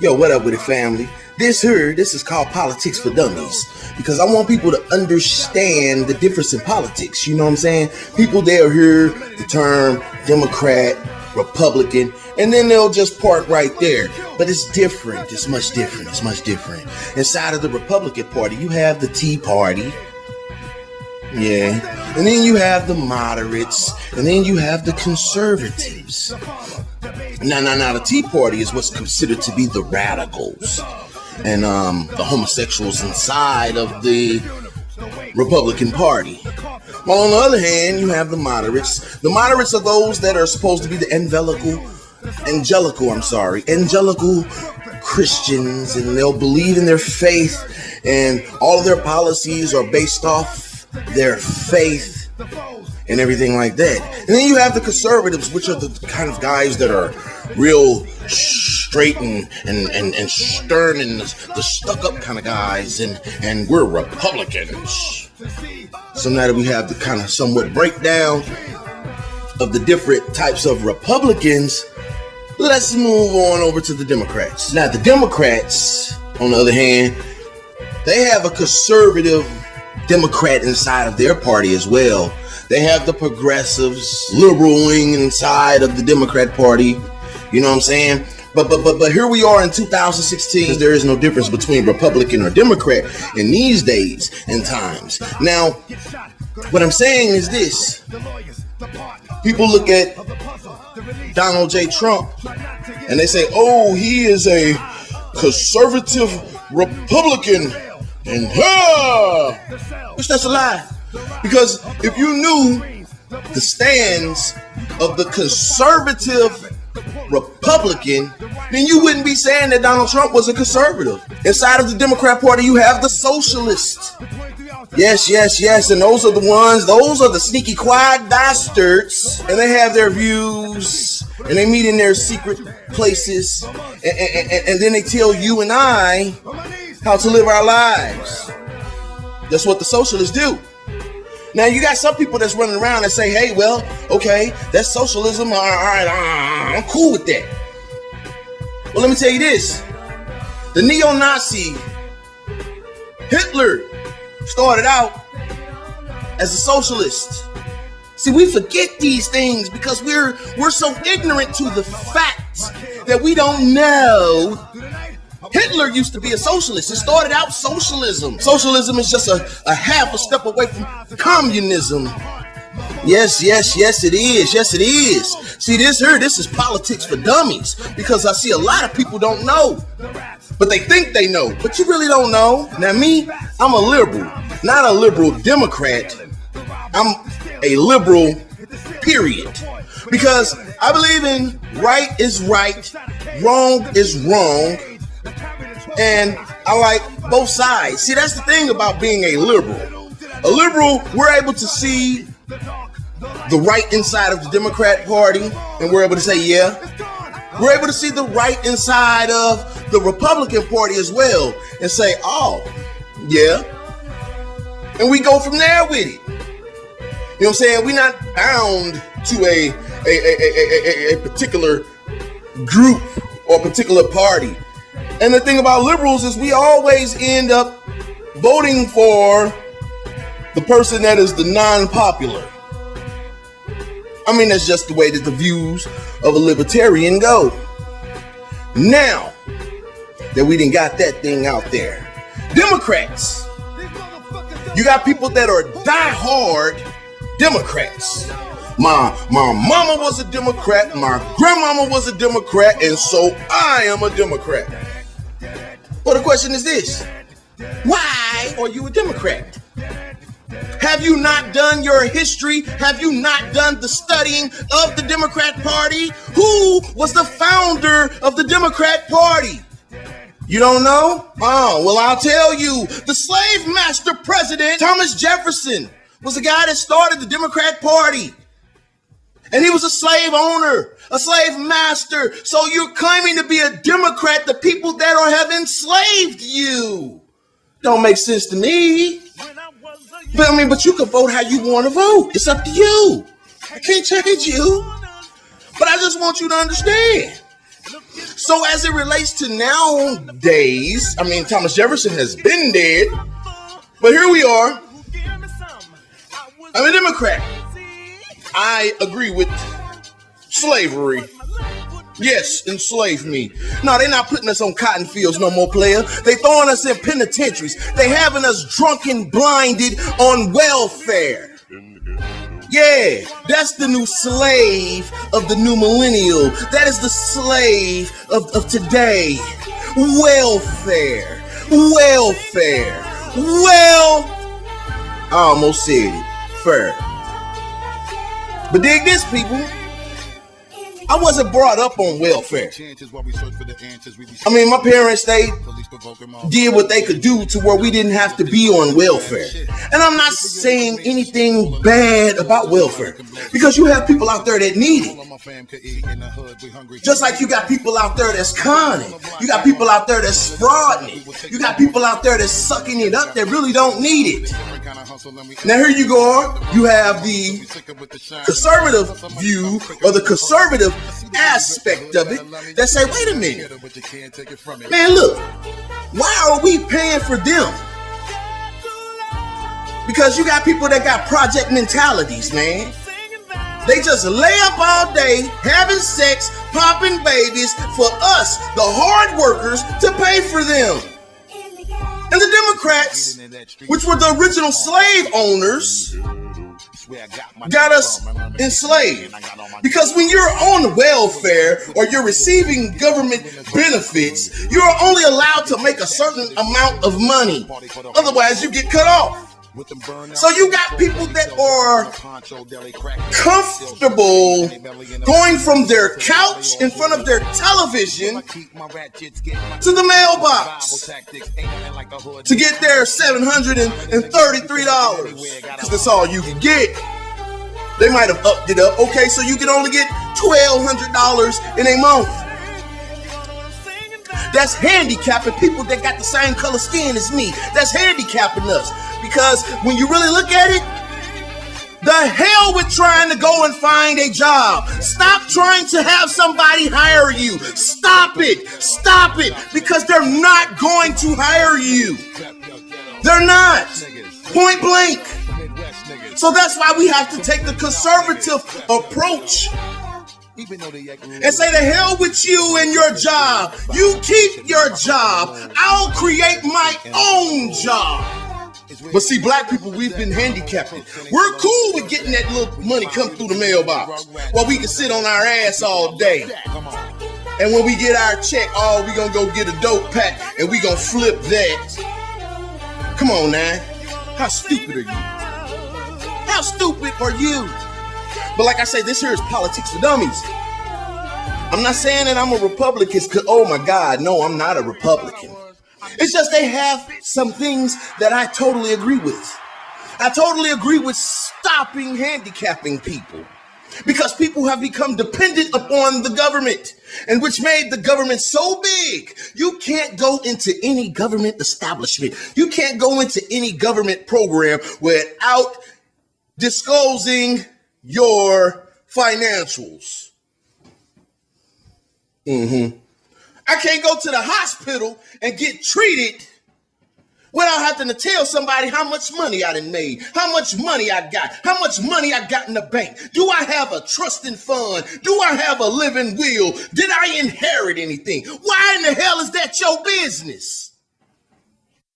Yo, what up with it, family? This is called Politics for Dummies, because I want people to understand the difference in politics. You know what I'm saying? People, they'll hear the term Democrat, Republican, and then they'll just park right there. But it's different. It's much different. It's much different. Inside of the Republican Party, you have the Tea Party. Yeah. And then you have the moderates. And then you have the conservatives. Now, the Tea Party is what's considered to be the radicals and the homosexuals inside of the Republican Party. While on the other hand, you have the moderates. The moderates are those that are supposed to be the angelical Christians, and they'll believe in their faith, and all of their policies are based off their faith and everything like that. And then you have the conservatives, which are the kind of guys that are real straight and stern and the stuck-up kind of guys, and we're Republicans. So now that we have the kind of somewhat breakdown of the different types of Republicans, let's move on over to the Democrats. Now, the Democrats, on the other hand, they have a conservative Democrat inside of their party as well. They have the progressives, liberal wing inside of the Democrat Party. You know what I'm saying? But here we are in 2016. There is no difference between Republican or Democrat in these days and times. Now, what I'm saying is this. People look at Donald J. Trump and they say, oh, he is a conservative Republican. And which that's a lie. Because if you knew the stands of the conservative Republican, then you wouldn't be saying that Donald Trump was a conservative. Inside of the Democrat Party, you have the socialists. Yes. And those are the sneaky, quiet bastards. And they have their views. And they meet in their secret places. And then they tell you and I how to live our lives. That's what the socialists do. Now, you got some people that's running around and say, hey, well, okay, that's socialism. All right, I'm cool with that. Well, let me tell you this. The neo-Nazi Hitler started out as a socialist. See, we forget these things because we're so ignorant to the facts that we don't know. Hitler used to be a socialist. It started out socialism. Socialism is just a half a step away from communism. Yes, it is. Yes, it is. See, this is politics for dummies, because I see a lot of people don't know, but they think they know, but you really don't know. Now, me, I'm a liberal, not a liberal Democrat. I'm a liberal, period, because I believe in right is right, wrong is wrong. And I like both sides. See, that's the thing about being a liberal. A liberal, we're able to see the right inside of the Democrat Party, and we're able to say, yeah. We're able to see the right inside of the Republican Party as well, and say, oh, yeah. And we go from there with it. You know what I'm saying? We're not bound to a particular group or particular party. And the thing about liberals is we always end up voting for the person that is the non-popular. I mean, that's just the way that the views of a libertarian go. Now that we done got that thing out there, Democrats, you got people that are die-hard Democrats. My mama was a Democrat, my grandmama was a Democrat, and so I am a Democrat. Well, the question is this: why are you a Democrat? Have you not done your history? Have you not done the studying of the Democrat Party? Who was the founder of the Democrat Party? You don't know? Oh, well, I'll tell you. The slave master president, Thomas Jefferson, was the guy that started the Democrat Party. And he was a slave owner, a slave master. So you're claiming to be a Democrat, the people that have enslaved you. Don't make sense to me. But you can vote how you want to vote. It's up to you. I can't change you. But I just want you to understand. So as it relates to nowadays, I mean, Thomas Jefferson has been dead, but here we are. I'm a Democrat. I agree with slavery. Yes, enslave me. No, they're not putting us on cotton fields no more, player. They throwing us in penitentiaries. They having us drunk and blinded on welfare. Yeah, that's the new slave of the new millennial. That is the slave of today. Welfare. Welfare. Well, I almost said it. Fair. But dig this, people. I wasn't brought up on welfare. I mean, my parents, they did what they could do to where we didn't have to be on welfare. And I'm not saying anything bad about welfare, because you have people out there that need it. Just like you got people out there that's conning. You got people out there that's frauding it. You got people out there that's sucking it up that really don't need it. Now here you go. You have the conservative view or the conservative aspect of it that say, wait a minute, man, look, why are we paying for them? Because you got people that got project mentalities, man. They just lay up all day having sex, popping babies for us, the hard workers, to pay for them. And the Democrats, which were the original slave owners, got us enslaved. Because when you're on welfare or you're receiving government benefits, you're only allowed to make a certain amount of money. Otherwise, you get cut off. So you got people that are comfortable going from their couch in front of their television to the mailbox to get their $733, because that's all you can get. They might have upped it up. Okay, so you can only get $1,200 in a month. That's handicapping people that got the same color skin as me. That's handicapping us. Because when you really look at it, the hell with trying to go and find a job. Stop trying to have somebody hire you. Stop it. Stop it. Because they're not going to hire you. They're not. Point blank. So that's why we have to take the conservative approach and say, the hell with you and your job. You keep your job. I'll create my own job. But see, black people, we've been handicapped. We're cool with getting that little money come through the mailbox while we can sit on our ass all day. And when we get our check, we gonna go get a dope pack and we gonna flip that. Come on now. How stupid are you? How stupid are you? But like I say, this here is politics for dummies. I'm not saying that I'm a Republican. Oh my God, no, I'm not a Republican. It's just they have some things that I totally agree with. I totally agree with stopping handicapping people, because people have become dependent upon the government, and which made the government so big. You can't go into any government establishment. You can't go into any government program without disclosing your financials. I can't go to the hospital and get treated without having to tell somebody how much money I done made, how much money I got, how much money I got in the bank. Do I have a trusting fund? Do I have a living will? Did I inherit anything? Why in the hell is that your business?